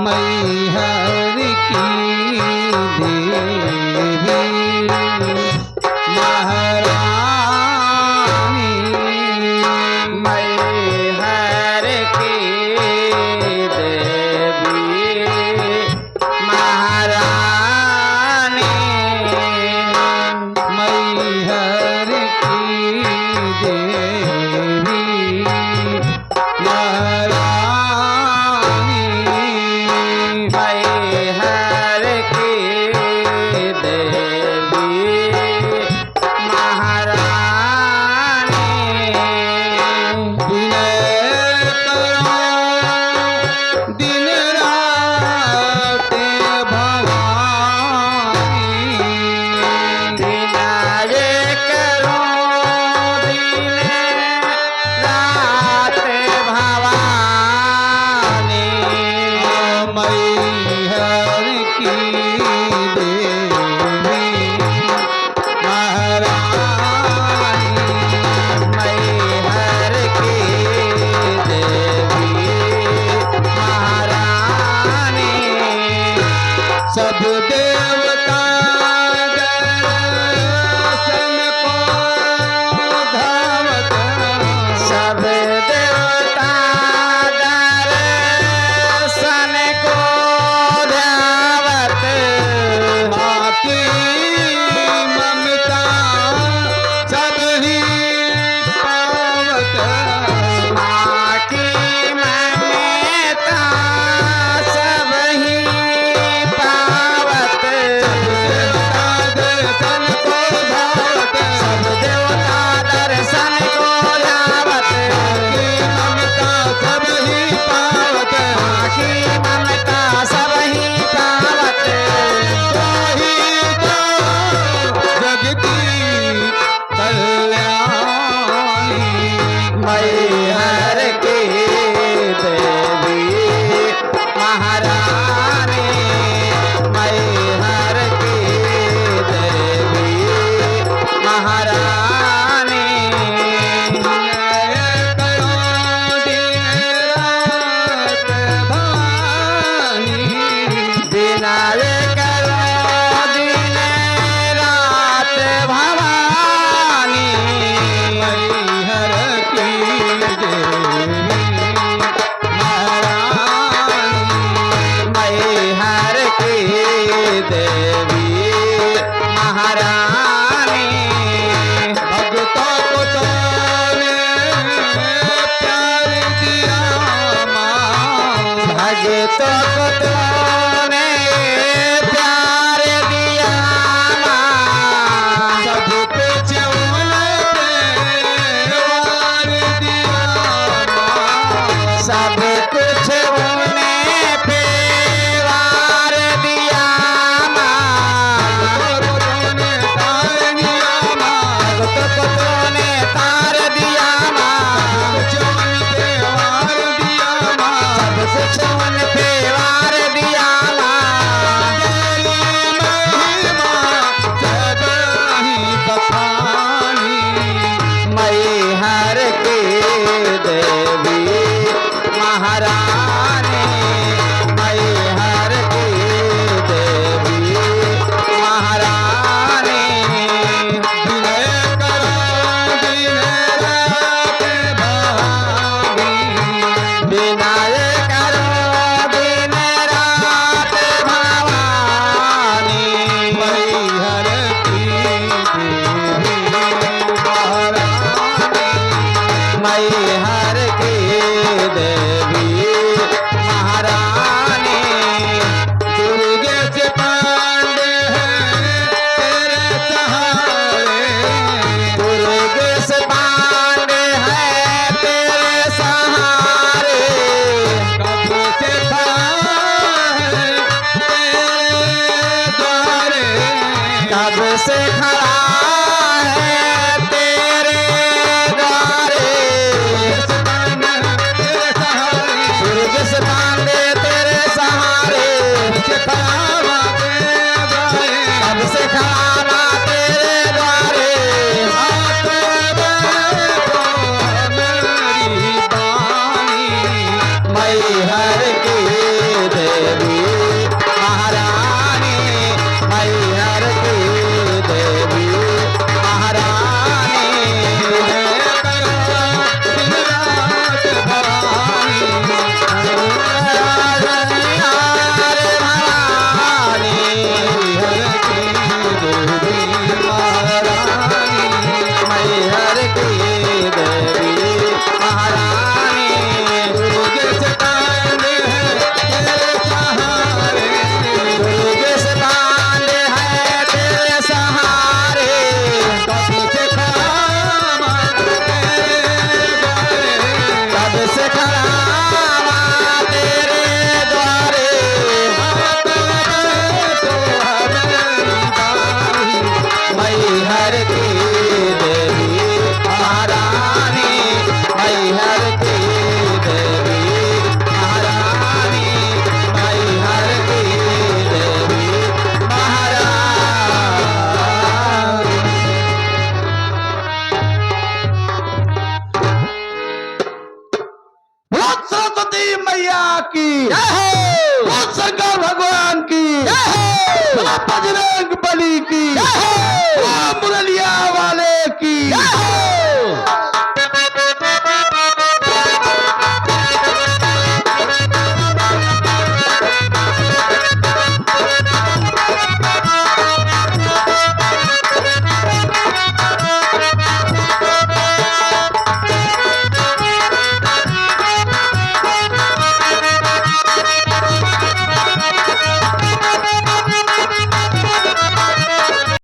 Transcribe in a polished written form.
मैहर की देवी महारानी मैहर की देवी महारानी मैहर की देवी महारानी मैहर की देवी महारानी विनय करो दिन रात भवानी विनय करो दिन रात भवानी मैहर की देवी महारानी मैहर की देवी महारानी सब देवता दर्शन को धावत सब देवता दर्शन को ध्यावत माँ की ममता सब ही पावत माँ की ममता सब ही पावत देवता दर्शन को धावत सब देवता दर्शन को ध्यावत की ममता सब ही पावत माँ की ममता सब ही पावत वही तो जगती कल्याणी मैहर की देवी महारानी मैहर की देवी महारानी विनय करो दिन रात भवानी विनय करो दिन रात भवानी मैहर की देवी महारानी मैहर की देवी महारानी भक्तों को तूने प्यार दिया माँ भगतों को तूने प्यार दिया माँ सब पे चौन प्यार दिया माँ सब कुछ उन्हें प्यार दिया माँ तूने तार दिया माँ भगतों को तूने तार दिया माँ चौन प्यार दिया माँ सब कुछ उन प्यार दिया माँ तेरी महिमा जग ही बखानी मैहर की देवी महारानी मैहर की देवी महारानी विनय करो दिन रात भवानी विनय करो दिन रात भवानी मैहर की देवी महारानी मैहर की देवी महारानी दुर्गे से पांडे हैं तेरे सहारे दुर्गेश पांडे है तेरे सहारे कब से खड़ा है तेरे द्वारे कब से खड़ा है तेरे द्वारे तेरे सहारे दुर्गेश पांडे तेरे सहारे कब से खड़ा तेरे द्वारे मैहर की देवी सरस्वती मैया की, जय हो बोल शंकर भगवान की, जय हो बोला बजरंग